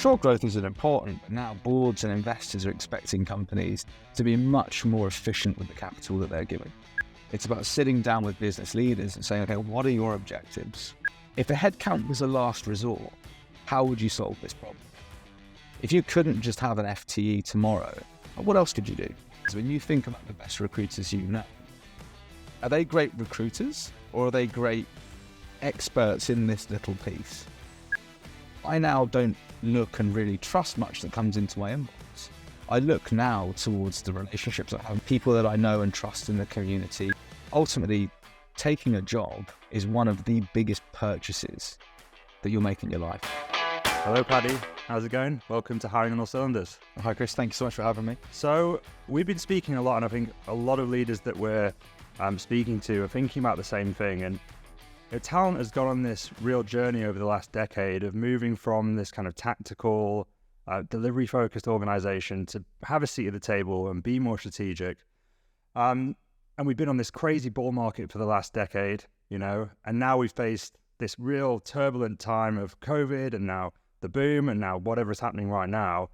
Sure, growth is important, but now boards and investors are expecting companies to be much more efficient with the capital that they're given. It's about sitting down with business leaders and saying, okay, what are your objectives? If a headcount was a last resort, how would you solve this problem? If you couldn't just have an FTE tomorrow, what else could you do? So when you think about the best recruiters you know, are they great recruiters or are they great experts in this little piece? I now don't look and really trust much that comes into my inbox. I look now towards the relationships I have, people that I know and trust in the community. Ultimately, taking a job is one of the biggest purchases that you'll make in your life. Hello, Paddy. How's it going? Welcome to Hiring on All Cylinders. Hi, Chris. Thank you so much for having me. So we've been speaking a lot, and I think a lot of leaders that we're speaking to are thinking about the same thing. And talent has gone on this real journey over the last decade of moving from this kind of tactical, delivery-focused organization to have a seat at the table and be more strategic. And we've been on this crazy bull market for the last decade, and now we've faced this real turbulent time of COVID and now the boom and now whatever's happening right now,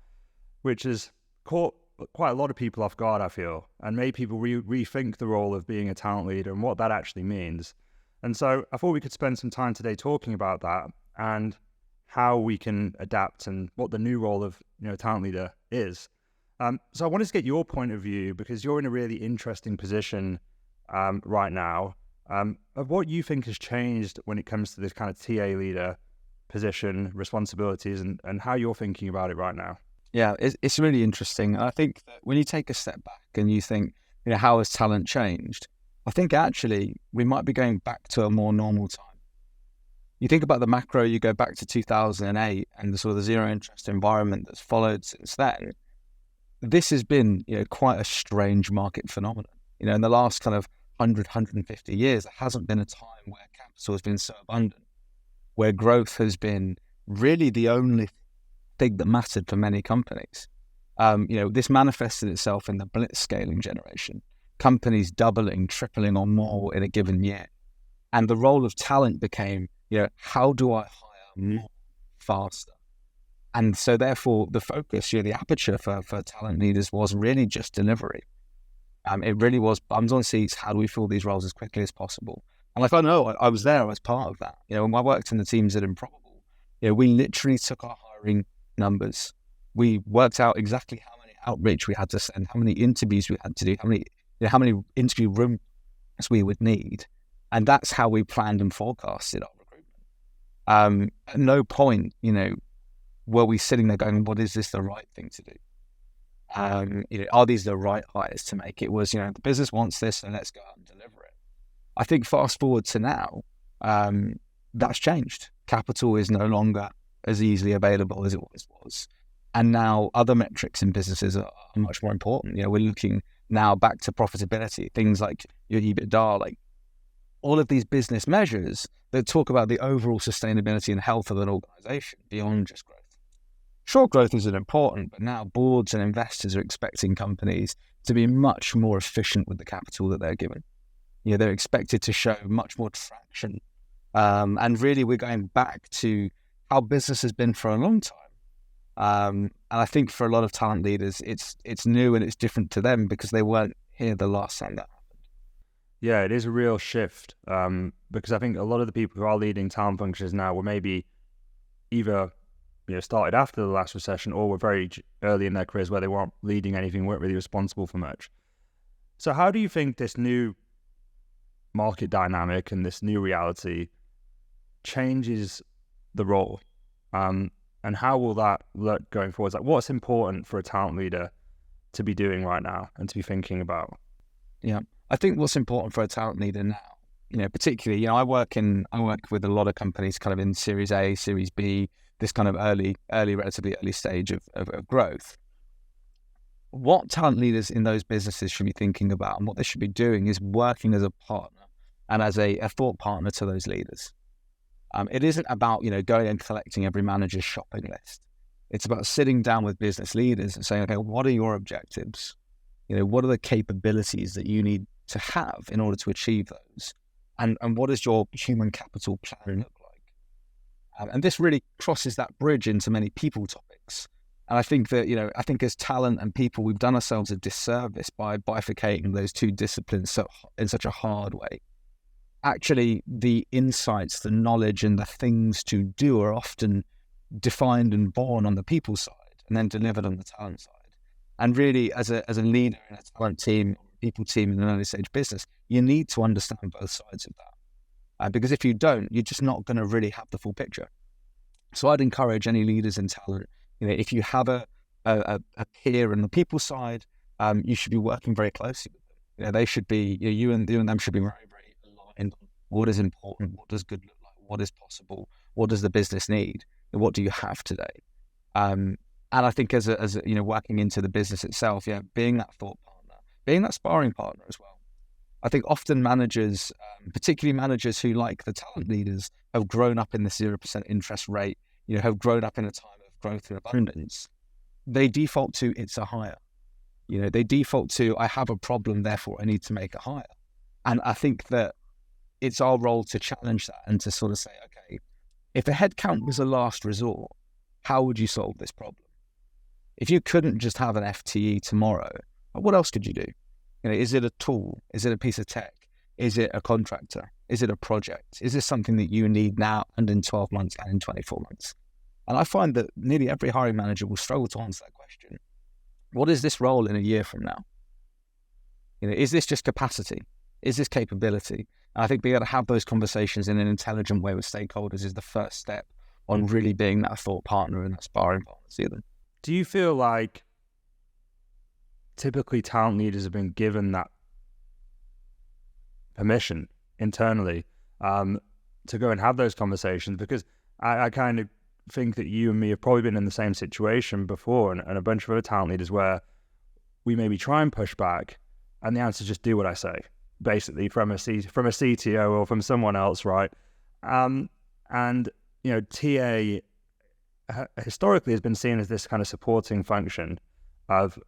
which has caught quite a lot of people off guard, I feel, and made people rethink the role of being a talent leader and what that actually means. And so I thought we could spend some time today talking about that and how we can adapt and what the new role of talent leader is. So I wanted to get your point of view because you're in a really interesting position right now of what you think has changed when it comes to this kind of TA leader position, responsibilities, and how you're thinking about it right now. Yeah, it's really interesting. I think that when you take a step back and you think, how has talent changed? I think actually we might be going back to a more normal time. You think about the macro, you go back to 2008 and the sort of the zero interest environment that's followed since then. This has been, quite a strange market phenomenon. In the last kind of 100, 150 years, there hasn't been a time where capital has been so abundant, where growth has been really the only thing that mattered for many companies. This manifested itself in the blitz scaling generation, companies doubling, tripling or more in a given year. And the role of talent became, how do I hire more faster? And so therefore the focus, the aperture for talent leaders was really just delivery. It really was bums on seats. How do we fill these roles as quickly as possible? And I know I was there, I was part of that. When I worked in the teams at Improbable, we literally took our hiring numbers. We worked out exactly how many outreach we had to send, how many interviews we had to do, how many interview rooms we would need. And that's how we planned and forecasted our recruitment. At no point, were we sitting there going, what is this the right thing to do? Are these the right hires to make? It was, the business wants this and let's go out and deliver it. I think fast forward to now, that's changed. Capital is no longer as easily available as it once was. And now other metrics in businesses are much more important. We're looking now back to profitability, things like your EBITDA, like all of these business measures that talk about the overall sustainability and health of an organization beyond just growth. Sure, growth is important, but now boards and investors are expecting companies to be much more efficient with the capital that they're given. They're expected to show much more traction. And really, we're going back to how business has been for a long time. And I think for a lot of talent leaders, it's new and it's different to them because they weren't here the last time that happened. Yeah, it is a real shift because I think a lot of the people who are leading talent functions now were maybe either started after the last recession or were very early in their careers where they weren't leading anything, weren't really responsible for much. So how do you think this new market dynamic and this new reality changes the role? And how will that look going forward? Like, what's important for a talent leader to be doing right now and to be thinking about? Yeah, I think what's important for a talent leader now, particularly, I work with a lot of companies kind of in Series A, Series B, this kind of relatively early stage of growth. What talent leaders in those businesses should be thinking about and what they should be doing is working as a partner and as a thought partner to those leaders. It isn't about, going and collecting every manager's shopping list. It's about sitting down with business leaders and saying, okay, what are your objectives? What are the capabilities that you need to have in order to achieve those? And what does your human capital plan look like? And this really crosses that bridge into many people topics. And I think that, I think as talent and people, we've done ourselves a disservice by bifurcating those two disciplines in such a hard way. Actually, the insights, the knowledge, and the things to do are often defined and born on the people side and then delivered on the talent side. And really, as a leader in a talent team, people team in an early stage business, you need to understand both sides of that. Because if you don't, you're just not going to really have the full picture. So I'd encourage any leaders in talent, if you have a peer on the people side, you should be working very closely with them. They should be, you and them should be very, very aligned on what is important, what does good look like, what is possible, what does the business need, and what do you have today. And I think as working into the business itself, being that thought partner, being that sparring partner as well. I think often managers, particularly managers who, like the talent leaders, have grown up in the 0% interest rate, have grown up in a time of growth and abundance. They default to it's a hire. They default to I have a problem, therefore I need to make a hire. And I think that it's our role to challenge that and to sort of say, okay, if a headcount was a last resort, how would you solve this problem? If you couldn't just have an FTE tomorrow, what else could you do? Is it a tool? Is it a piece of tech? Is it a contractor? Is it a project? Is this something that you need now and in 12 months and in 24 months? And I find that nearly every hiring manager will struggle to answer that question. What is this role in a year from now? Is this just capacity? Is this capability? And I think being able to have those conversations in an intelligent way with stakeholders is the first step on really being that thought partner and that sparring partner to them. Do you feel like typically talent leaders have been given that permission internally to go and have those conversations? Because I kind of think that you and me have probably been in the same situation before, and a bunch of other talent leaders, where we maybe try and push back and the answer is just do what I say, basically from a CTO or from someone else, right? And TA historically has been seen as this kind of supporting function of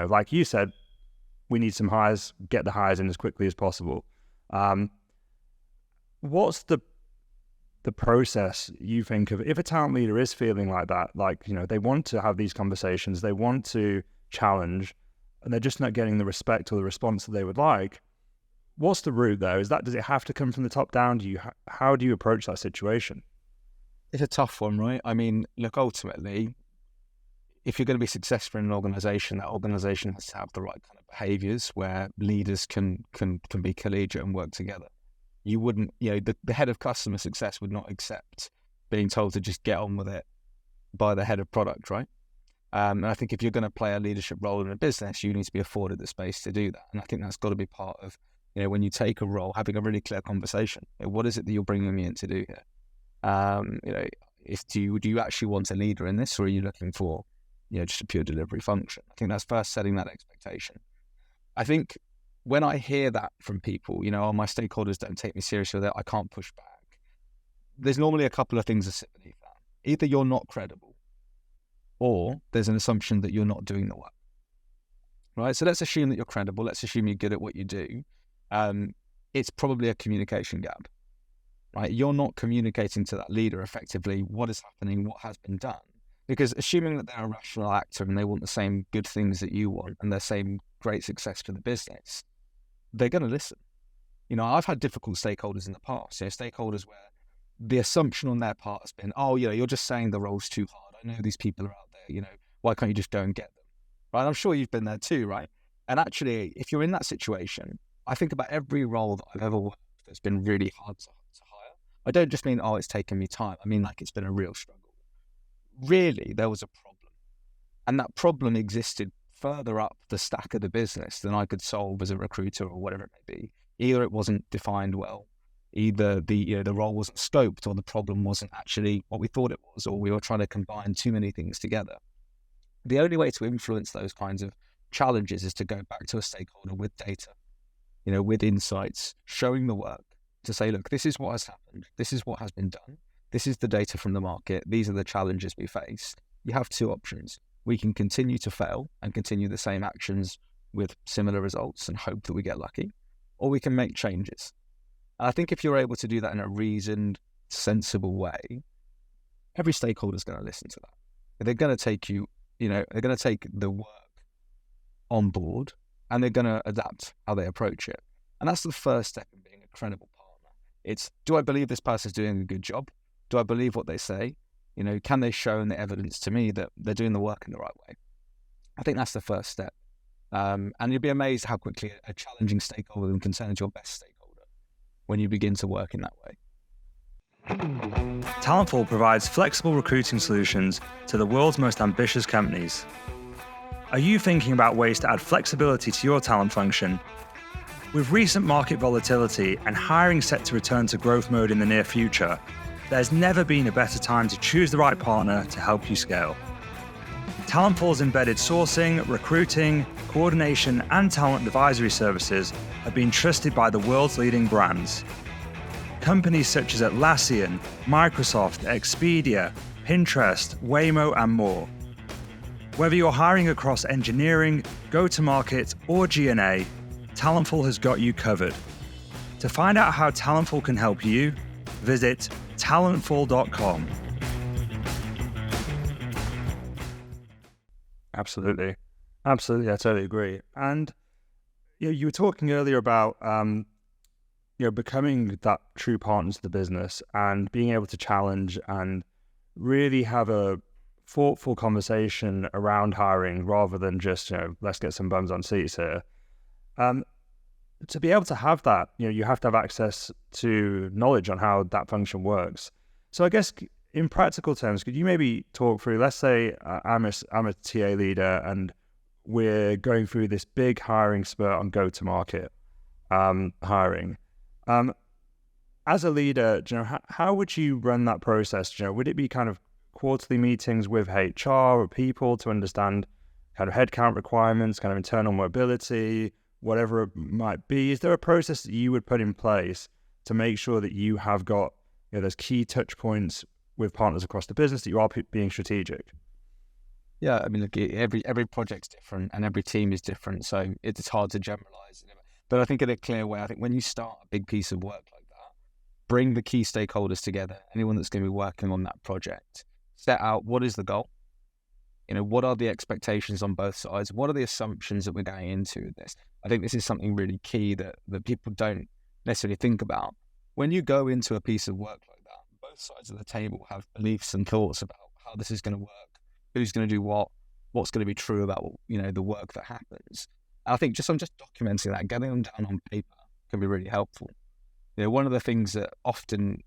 like you said, we need some hires, get the hires in as quickly as possible. What's the process you think of if a talent leader is feeling like that, like, they want to have these conversations, they want to challenge, and they're just not getting the respect or the response that they would like? What's the route there? Does it have to come from the top down? How do you approach that situation? It's a tough one, right? I mean, look, ultimately, if you're going to be successful in an organization, that organization has to have the right kind of behaviors where leaders can be collegiate and work together. You wouldn't, the head of customer success would not accept being told to just get on with it by the head of product, right? And I think if you're going to play a leadership role in a business, you need to be afforded the space to do that. And I think that's got to be part of, when you take a role, having a really clear conversation. What is it that you're bringing me in to do here? Do you actually want a leader in this, or are you looking for, just a pure delivery function? I think that's first setting that expectation. I think when I hear that from people, oh, my stakeholders don't take me seriously, that I can't push back. There's normally a couple of things that sit beneath that. Either you're not credible, or there's an assumption that you're not doing the work. Right? So let's assume that you're credible. Let's assume you're good at what you do. It's probably a communication gap. Right? You're not communicating to that leader effectively what is happening, what has been done. Because assuming that they're a rational actor and they want the same good things that you want and the same great success for the business, they're going to listen. I've had difficult stakeholders in the past. Stakeholders where the assumption on their part has been, oh, you're just saying the role's too hard. I know these people are out there. Why can't you just go and get them? Right? I'm sure you've been there too, right? And actually, if you're in that situation, I think about every role that I've ever worked that's been really hard to hire. I don't just mean, oh, it's taken me time. I mean, like, it's been a real struggle. Really, there was a problem. And that problem existed further up the stack of the business than I could solve as a recruiter or whatever it may be. Either it wasn't defined well, either the role wasn't scoped, or the problem wasn't actually what we thought it was, or we were trying to combine too many things together. The only way to influence those kinds of challenges is to go back to a stakeholder with data, with insights, showing the work to say, look, this is what has happened. This is what has been done. This is the data from the market. These are the challenges we face. You have two options. We can continue to fail and continue the same actions with similar results and hope that we get lucky, or we can make changes. And I think if you're able to do that in a reasoned, sensible way, every stakeholder is going to listen to that. They're going to take they're going to take the work on board, and they're going to adapt how they approach it. And that's the first step in being a credible partner. It's, do I believe this person's doing a good job? Do I believe what they say? Can they show in the evidence to me that they're doing the work in the right way? I think that's the first step. And you'll be amazed how quickly a challenging stakeholder can turn into your best stakeholder when you begin to work in that way. Talentful provides flexible recruiting solutions to the world's most ambitious companies. Are you thinking about ways to add flexibility to your talent function? With recent market volatility and hiring set to return to growth mode in the near future, there's never been a better time to choose the right partner to help you scale. Talentful's embedded sourcing, recruiting, coordination, and talent advisory services have been trusted by the world's leading brands. Companies such as Atlassian, Microsoft, Expedia, Pinterest, Waymo, and more. Whether you're hiring across engineering, go-to-market, or G&A, Talentful has got you covered. To find out how Talentful can help you, visit talentful.com. Absolutely. I totally agree. And you were talking earlier about becoming that true partner to the business and being able to challenge and really have a thoughtful conversation around hiring rather than just, let's get some bums on seats here. To be able to have that, you have to have access to knowledge on how that function works. So I guess in practical terms, could you maybe talk through, let's say I'm a TA leader and we're going through this big hiring spurt on go-to-market hiring. As a leader, how would you run that process? Would it be kind of quarterly meetings with HR or people to understand kind of headcount requirements, kind of internal mobility, whatever it might be? Is there a process that you would put in place to make sure that you have got those key touch points with partners across the business, that you are being strategic? Yeah, I mean, look, every project's different and every team is different, so it's hard to generalize. But I think in a clear way, I think when you start a big piece of work like that, bring the key stakeholders together, anyone that's going to be working on that project, set out what is the goal, what are the expectations on both sides, what are the assumptions that we're going into with this. I think this is something really key that people don't necessarily think about. When you go into a piece of work like that, both sides of the table have beliefs and thoughts about how this is going to work, who's going to do what's going to be true about the work that happens. And I think I'm just documenting that, getting them down on paper can be really helpful. One of the things that often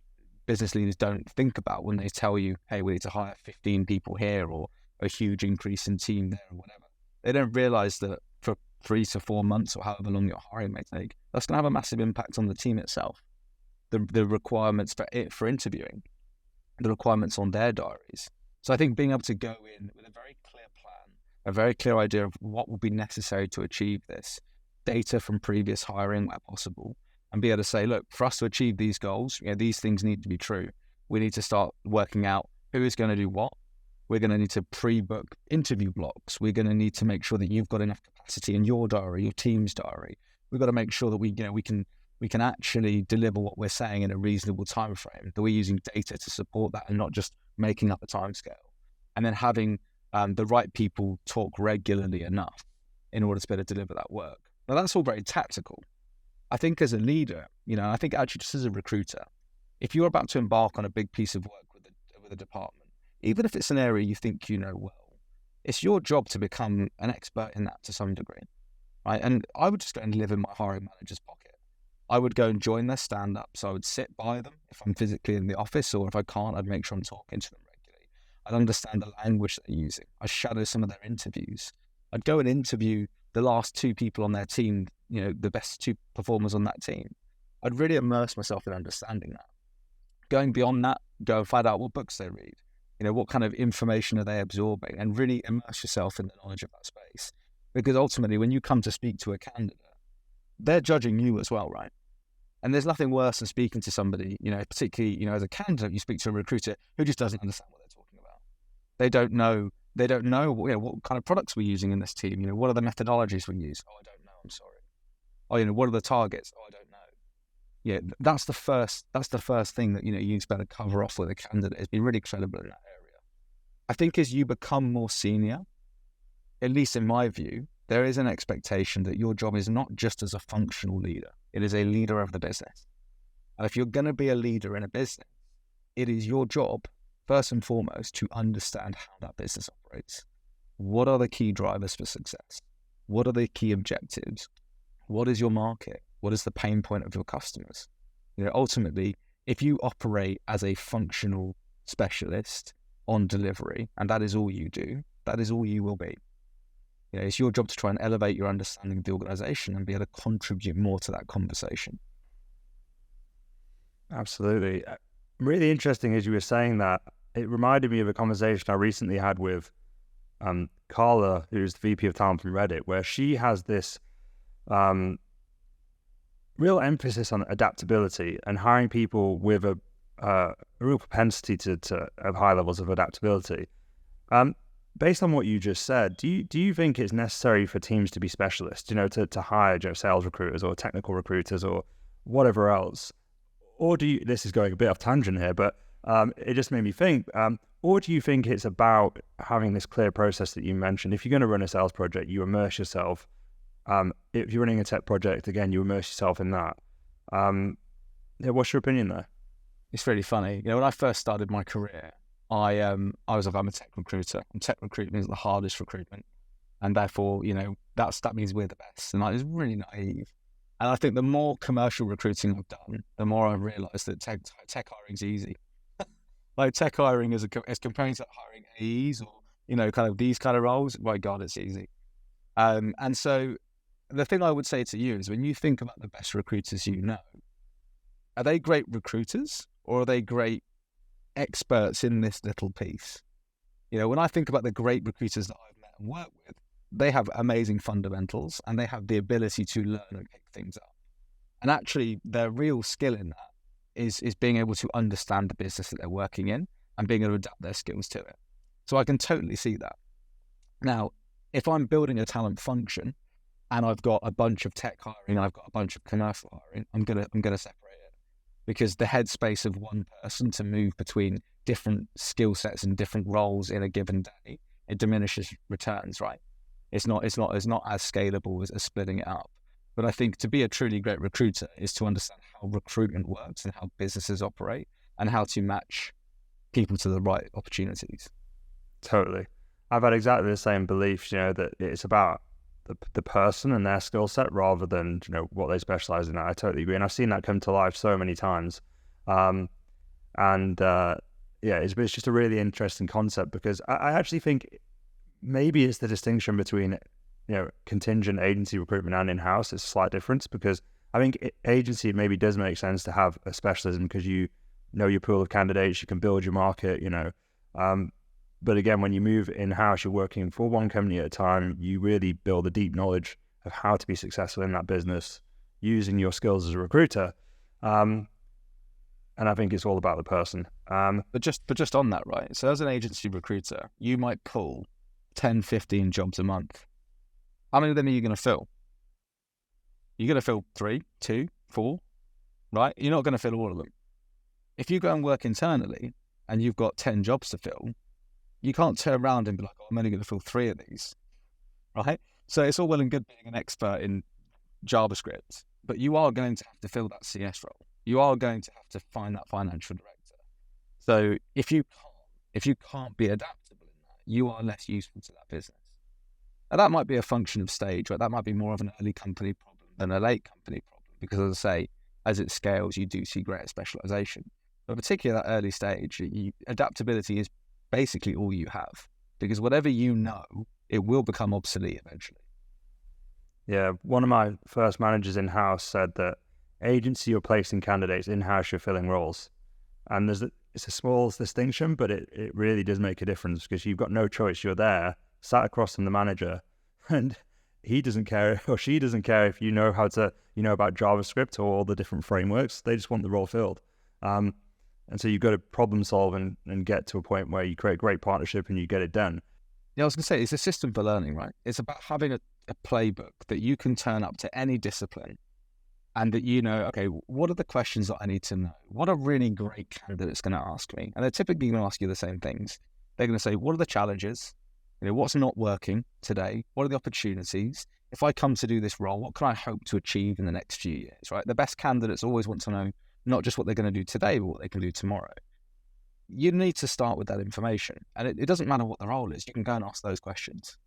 business leaders don't think about when they tell you, hey, we need to hire 15 people here or a huge increase in team there or whatever, they don't realize that for 3 to 4 months or however long your hiring may take, that's going to have a massive impact on the team itself. The requirements for interviewing, the requirements on their diaries. So I think being able to go in with a very clear plan, a very clear idea of what will be necessary to achieve this, data from previous hiring where possible, and be able to say, look, for us to achieve these goals, these things need to be true. We need to start working out who is going to do what. We're going to need to pre-book interview blocks. We're going to need to make sure that you've got enough capacity in your diary, your team's diary. We've got to make sure that we can actually deliver what we're saying in a reasonable time frame, that we're using data to support that and not just making up a timescale. And then having the right people talk regularly enough in order to be able to deliver that work. Now, that's all very tactical. I think as a leader, I think actually just as a recruiter, if you're about to embark on a big piece of work with a department, even if it's an area you think you know well, it's your job to become an expert in that to some degree, right? And I would just go and live in my hiring manager's pocket. I would go and join their stand-ups. I would sit by them if I'm physically in the office, or if I can't, I'd make sure I'm talking to them regularly. I'd understand the language they're using. I'd shadow some of their interviews. I'd go and interview the last 2 people on their team, the best 2 performers on that team. I'd really immerse myself in understanding that. Going beyond that, go and find out what books they read. What kind of information are they absorbing, and really immerse yourself in the knowledge of that space. Because ultimately, when you come to speak to a candidate, they're judging you as well, right? And there's nothing worse than speaking to somebody, particularly, as a candidate, you speak to a recruiter who just doesn't understand what they're talking about. They don't know what kind of products we're using in this team. What are the methodologies we use? Oh, I don't know, I'm sorry. Oh, what are the targets? Oh, I don't know. Yeah, that's the first thing that, you know, you better cover off with a candidate, is be really credible in that area. I think as you become more senior, at least in my view, there is an expectation that your job is not just as a functional leader, it is a leader of the business. And if you're going to be a leader in a business, it is your job, first and foremost, to understand how that business operates. What are the key drivers for success? What are the key objectives? What is your market? What is the pain point of your customers? You know, ultimately, if you operate as a functional specialist on delivery, and that is all you do, that is all you will be. You know, it's your job to try and elevate your understanding of the organization and be able to contribute more to that conversation. Absolutely. Really interesting as you were saying that. It reminded me of a conversation I recently had with Carla, who's the VP of Talent from Reddit, where she has this real emphasis on adaptability and hiring people with a real propensity to have high levels of adaptability. Based on what you just said, do you think it's necessary for teams to be specialists, you know, to hire, you know, sales recruiters or technical recruiters or whatever else? Or do you, this is going a bit off tangent here, but it just made me think, or do you think it's about having this clear process that you mentioned? If you're going to run a sales project, you immerse yourself. If you're running a tech project, again, you immerse yourself in that. Yeah, what's your opinion there? It's really funny. You know, when I first started my career, I'm a tech recruiter, and tech recruitment is the hardest recruitment, and therefore, you know, that means we're the best. And I was really naive. And I think the more commercial recruiting I've done, the more I've realised that tech hiring is easy. Like tech hiring as comparing to hiring AEs or, you know, kind of these kind of roles. My God, it's easy. And so the thing I would say to you is, when you think about the best recruiters you know, are they great recruiters or are they great experts in this little piece? You know, when I think about the great recruiters that I've met and worked with, they have amazing fundamentals and they have the ability to learn and pick things up. And actually, their real skill in that is being able to understand the business that they're working in and being able to adapt their skills to it. So I can totally see that. Now, if I'm building a talent function and I've got a bunch of tech hiring, I've got a bunch of commercial hiring, I'm gonna separate it, because the headspace of one person to move between different skill sets and different roles in a given day, it diminishes returns, right? It's not as scalable as splitting it up. But I think to be a truly great recruiter is to understand how recruitment works and how businesses operate and how to match people to the right opportunities. Totally. I've had exactly the same beliefs, you know, that it's about the person and their skill set rather than, you know, what they specialize in. I totally agree. And I've seen that come to life so many times. Yeah, it's just a really interesting concept, because I actually think maybe it's the distinction between, you know, contingent agency recruitment and in-house. It's a slight difference, because I think agency maybe does make sense to have a specialism because you know your pool of candidates, you can build your market, you know. But again, when you move in-house, you're working for one company at a time. You really build a deep knowledge of how to be successful in that business using your skills as a recruiter. And I think it's all about the person. But just on that, right? So as an agency recruiter, you might pull 10, 15 jobs a month. How many of them are you going to fill? You're going to fill 3, 2, 4, right? You're not going to fill all of them. If you go and work internally and you've got 10 jobs to fill, you can't turn around and be like, oh, I'm only going to fill 3 of these, right? So it's all well and good being an expert in JavaScript, but you are going to have to fill that CS role. You are going to have to find that financial director. So if you can't be adaptable in that, you are less useful to that business. Now, that might be a function of stage, right? That might be more of an early company problem than a late company problem, because as I say, as it scales, you do see greater specialization. But particularly at that early stage, adaptability is basically all you have, because whatever you know, it will become obsolete eventually. Yeah, one of my first managers in-house said that agency, you're placing candidates, in-house, you're filling roles. And it's a small distinction, but it really does make a difference, because you've got no choice. You're there, sat across from the manager, and he doesn't care, or she doesn't care if you know about JavaScript or all the different frameworks. They just want the role filled. And so you've got to problem solve and get to a point where you create great partnership and you get it done. Yeah, I was going to say, it's a system for learning, right? It's about having a playbook that you can turn up to any discipline and that you know, okay, what are the questions that I need to know? What are really great candidates going to ask me? And they're typically going to ask you the same things. They're going to say, what are the challenges? You know, what's not working today? What are the opportunities? If I come to do this role, what can I hope to achieve in the next few years, right? The best candidates always want to know not just what they're going to do today, but what they can do tomorrow. You need to start with that information. And it doesn't matter what the role is. You can go and ask those questions,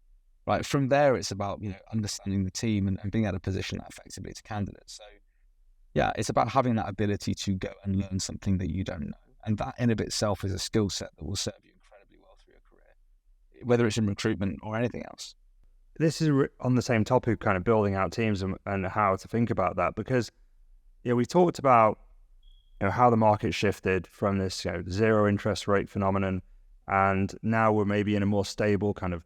right? From there, it's about, you know, understanding the team and being able to position that effectively to candidates. So yeah, it's about having that ability to go and learn something that you don't know. And that in of itself is a skill set that will serve you incredibly well through your career, whether it's in recruitment or anything else. This is on the same topic, kind of building out teams and how to think about that, because we talked about how the market shifted from this zero interest rate phenomenon, and now we're maybe in a more stable kind of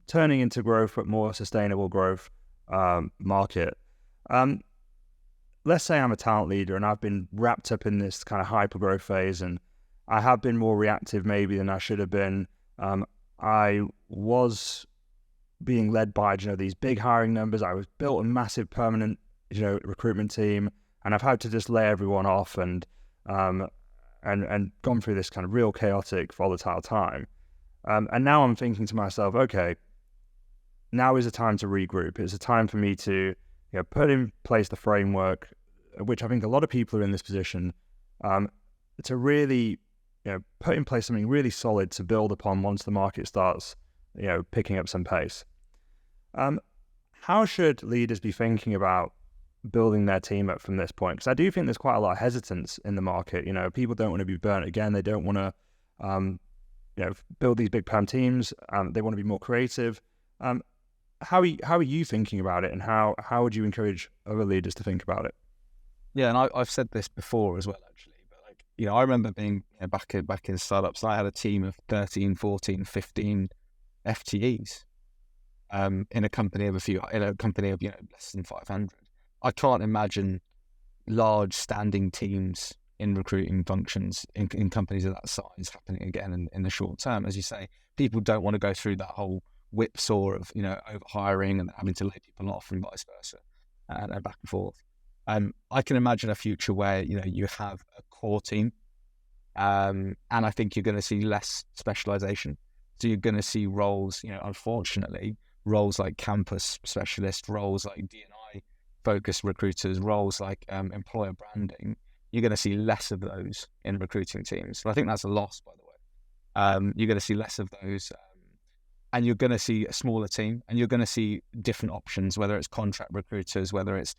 turning into growth, but more sustainable growth market. Let's say I'm a talent leader and I've been wrapped up in this kind of hyper growth phase, and I have been more reactive maybe than I should have been. I was being led by these big hiring numbers. I was built a massive permanent recruitment team, and I've had to just lay everyone off and gone through this kind of real chaotic, volatile time. And now I'm thinking to myself, okay, now is the time to regroup. It's a time for me to put in place the framework, which I think a lot of people are in this position, to really put in place something really solid to build upon once the market starts picking up some pace. How should leaders be thinking about building their team up from this point? Because I do think there's quite a lot of hesitance in the market. People don't want to be burnt again. They don't want to build these big perm teams. They want to be more creative. How are you thinking about it, and how would you encourage other leaders to think about it? Yeah, and I've said this before as well, actually. But I remember being back in startups. I had a team of 13, 14, 15 FTEs in a company of less than 500. I can't imagine large standing teams in recruiting functions in companies of that size happening again in the short term. As you say, people don't want to go through that whole whipsaw of over hiring and having to lay people off and vice versa, and back and forth. I can imagine a future where you have a core team, and I think you're going to see less specialization. So you're going to see roles, unfortunately, roles like campus specialist, roles like D&I focused recruiters, roles like employer branding. You're going to see less of those in recruiting teams. So I think that's a loss, by the way. You're going to see less of those. And you're going to see a smaller team, and you're going to see different options, whether it's contract recruiters, whether it's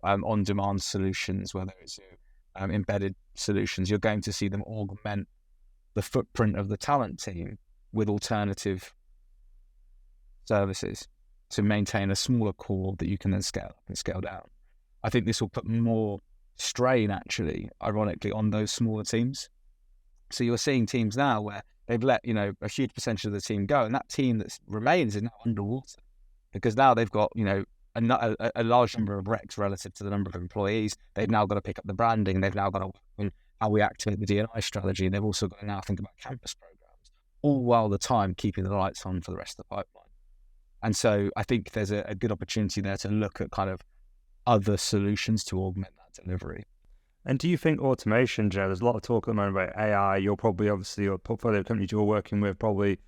on-demand solutions, whether it's embedded solutions. You're going to see them augment the footprint of the talent team with alternative services to maintain a smaller core that you can then scale up and scale down. I think this will put more strain, actually, ironically, on those smaller teams. So you're seeing teams now where they've let a huge percentage of the team go, and that team that remains is now underwater because now they've got a large number of recs relative to the number of employees. They've now got to pick up the branding. They've now got to work on how we activate the D&I strategy. They've also got to now think about campus programs, all while the time keeping the lights on for the rest of the pipeline. And so I think there's a good opportunity there to look at kind of other solutions to augment that delivery. And do you think automation, Joe, there's a lot of talk at the moment about AI. You're probably, obviously, your portfolio companies you're working with probably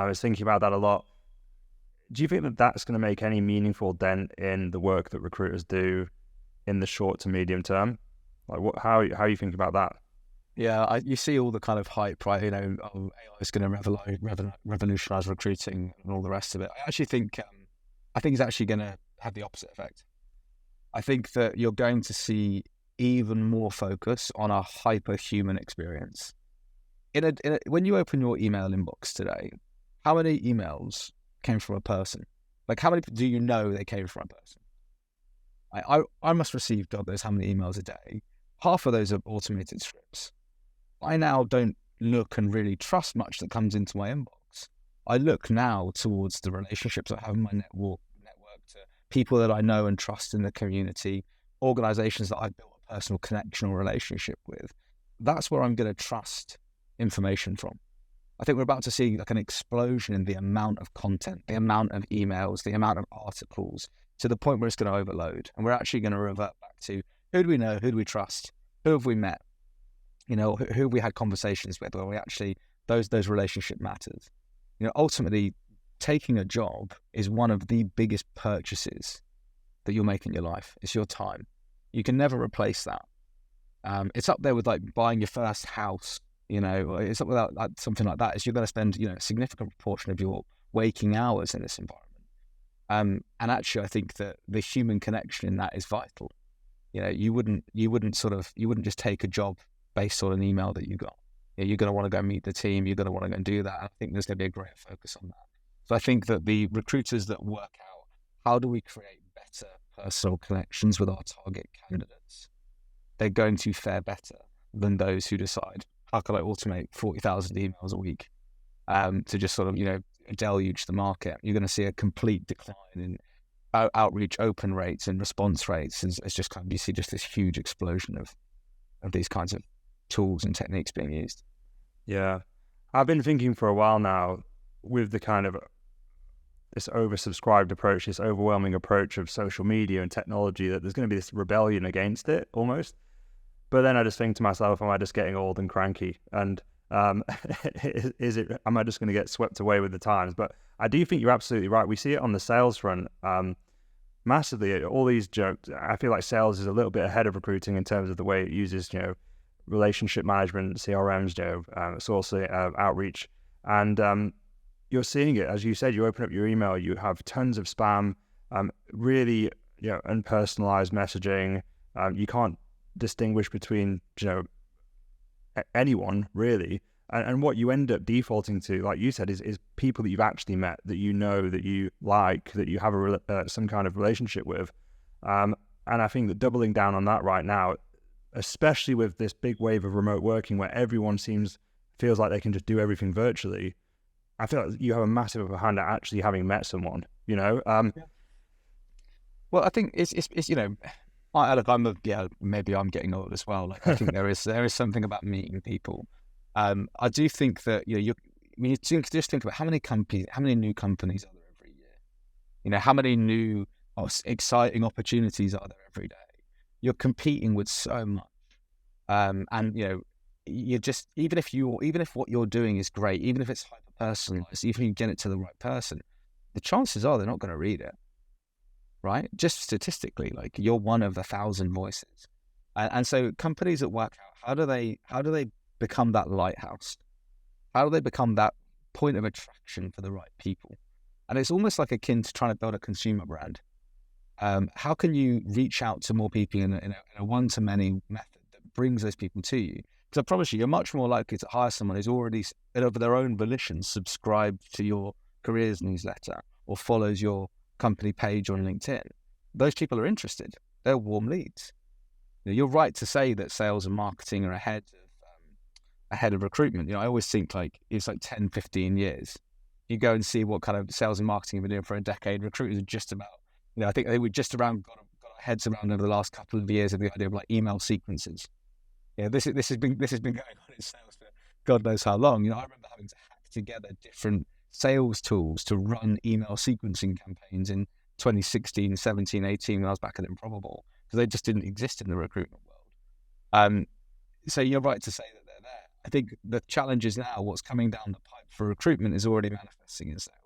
is thinking about that a lot. Do you think that that's going to make any meaningful dent in the work that recruiters do in the short to medium term? Like, how are you thinking about that? Yeah, you see all the kind of hype, right? AI is going to revolutionize recruiting and all the rest of it. I actually think, it's actually going to have the opposite effect. I think that you're going to see even more focus on a hyper-human experience. When you open your email inbox today, how many emails came from a person? Like, how many do you know they came from a person? I must receive, God knows how many emails a day. Half of those are automated scripts. I now don't look and really trust much that comes into my inbox. I look now towards the relationships I have in my network to people that I know and trust in the community, organizations that I've built a personal connection or relationship with. That's where I'm going to trust information from. I think we're about to see like an explosion in the amount of content, the amount of emails, the amount of articles, to the point where it's going to overload. And we're actually going to revert back to who do we know, who do we trust, who have we met, who have we had conversations with, where we actually, those relationship matters. Ultimately, taking a job is one of the biggest purchases that you'll make in your life. It's your time. You can never replace that. It's up there with like buying your first house, it's up with like something like that. Is you're going to spend, a significant proportion of your waking hours in this environment. And actually, I think that the human connection in that is vital. You wouldn't just take a job based on an email that you got. You're going to want to go meet the team. You're going to want to go and do that. I think there's going to be a great focus on that. So I think that the recruiters that work out how do we create better personal connections with our target candidates, they're going to fare better than those who decide, how can I automate 40,000 emails a week to just sort of, deluge the market. You're going to see a complete decline in outreach open rates and response rates. It's just kind of, you see just this huge explosion of these kinds of tools and techniques being used. Yeah. I've been thinking for a while now with the kind of this oversubscribed approach, this overwhelming approach of social media and technology, that there's going to be this rebellion against it almost. But then I just think to myself, am I just getting old and cranky? And am I just going to get swept away with the times? But I do think you're absolutely right. We see it on the sales front massively. All these jokes, I feel like sales is a little bit ahead of recruiting in terms of the way it uses, relationship management, CRMs, sourcing, outreach. And you're seeing it, as you said, you open up your email, you have tons of spam, really, unpersonalized messaging. You can't distinguish between, anyone really. And what you end up defaulting to, like you said, is people that you've actually met, that that you like, that you have some kind of relationship with. And I think that doubling down on that right now, especially with this big wave of remote working where everyone feels like they can just do everything virtually, I feel like you have a massive upper hand at actually having met someone, Yeah. Well, I think it's maybe I'm getting old as well. Like I think there is something about meeting people. I do think that you just think about how many new companies are there every year. How many new exciting opportunities are there every day. You're competing with so much, and you're just even if what you're doing is great, even if it's hyper personalized, even if you get it to the right person, the chances are they're not going to read it, right? Just statistically, like you're one of 1,000 voices, and so companies that work out how do they become that lighthouse? How do they become that point of attraction for the right people? And it's almost like akin to trying to build a consumer brand. How can you reach out to more people in a one-to-many method that brings those people to you? Because I promise you, you're much more likely to hire someone who's already, of their own volition, subscribed to your careers newsletter or follows your company page on LinkedIn. Those people are interested. They're warm leads. You're right to say that sales and marketing are ahead of recruitment. I always think like it's like 10, 15 years. You go and see what kind of sales and marketing have been doing for a decade. Recruiters are just about, I think they were just around got our heads around over the last couple of years of the idea of like email sequences. This has been going on in sales for God knows how long. I remember having to hack together different sales tools to run email sequencing campaigns in 2016, 17, 18 when I was back at Improbable, because they just didn't exist in the recruitment world. So you're right to say that they're there. I think the challenge is now what's coming down the pipe for recruitment is already manifesting in sales.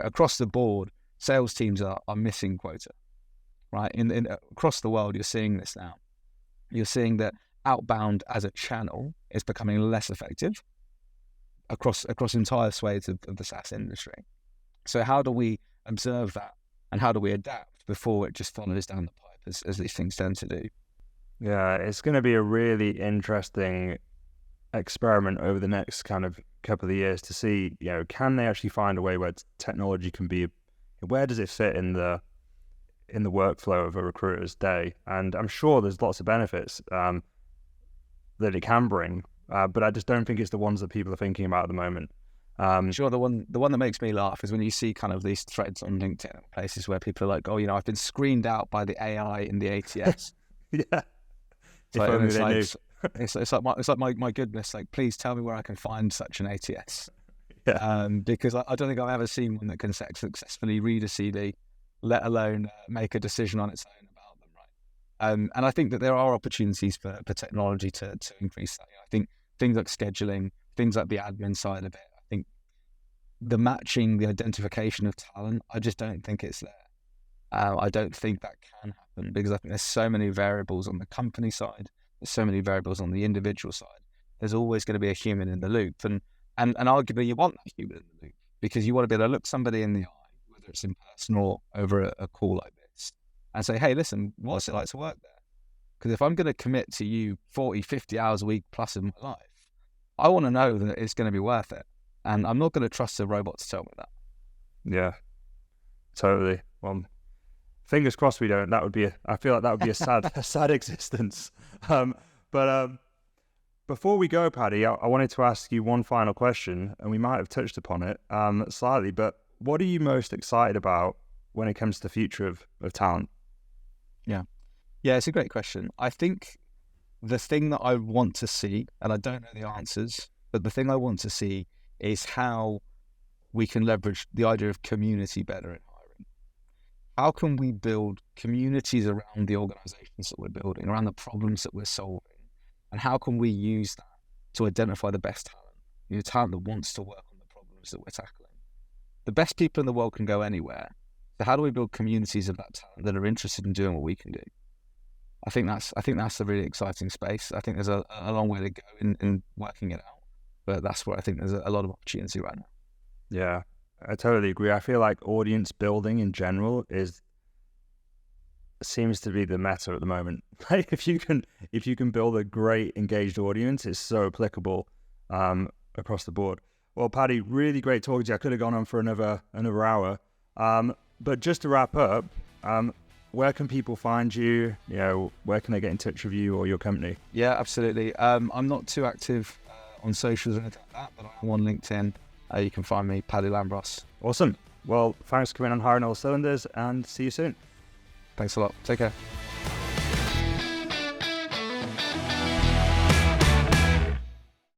Across the board, sales teams are missing quota, right? In across the world, you're seeing this now. You're seeing that outbound as a channel is becoming less effective across entire swathes of the SaaS industry. So how do we observe that and how do we adapt before it just follows down the pipe as these things tend to do? Yeah, it's going to be a really interesting experiment over the next kind of couple of years to see, can they actually find a way where technology can be, where does it fit in the workflow of a recruiter's day? And I'm sure there's lots of benefits that it can bring, but I just don't think it's the ones that people are thinking about at the moment. Sure, the one that makes me laugh is when you see kind of these threads on LinkedIn, places where people are like, "Oh, I've been screened out by the AI in the ATS." Yeah, it's like my goodness, like please tell me where I can find such an ATS. Yeah. Because I don't think I've ever seen one that can successfully read a CV, let alone make a decision on its own about them, right? And I think that there are opportunities for technology to increase that. I think things like scheduling, things like the admin side of it, I think the matching, the identification of talent, I just don't think it's there. I don't think that can happen because I think there's so many variables on the company side. There's so many variables on the individual side. There's always going to be a human in the loop. And arguably you want that human in the loop because you want to be able to look somebody in the eye, whether it's in person or over a call like this, and say, hey, listen, what's it like to work there? Because if I'm going to commit to you 40, 50 hours a week plus in my life, I want to know that it's going to be worth it. And I'm not going to trust a robot to tell me that. Yeah, totally. Well, fingers crossed we don't. I feel like that would be a sad existence. But before we go, Paddy, I wanted to ask you one final question, and we might have touched upon it slightly, but what are you most excited about when it comes to the future of talent? Yeah, it's a great question. I think the thing that I want to see, and I don't know the answers, but the thing I want to see is how we can leverage the idea of community better in hiring. How can we build communities around the organizations that we're building, around the problems that we're solving? And how can we use that to identify the best talent, talent that wants to work on the problems that we're tackling? The best people in the world can go anywhere. So how do we build communities of that talent that are interested in doing what we can do? I think that's a really exciting space. I think there's a long way to go in working it out. But that's where I think there's a lot of opportunity right now. Yeah, I totally agree. I feel like audience building in general seems to be the meta at the moment. Like if you can build a great engaged audience, it's so applicable across the board. Well, Paddy, really great talking to you. I could have gone on for another hour. But just to wrap up, where can people find you? Where can they get in touch with you or your company? Yeah, absolutely. I'm not too active on socials or anything like that, but I'm on LinkedIn. You can find me, Paddy Lambros. Awesome. Well, thanks for coming on Hiring All Cylinders, and see you soon. Thanks a lot. Take care.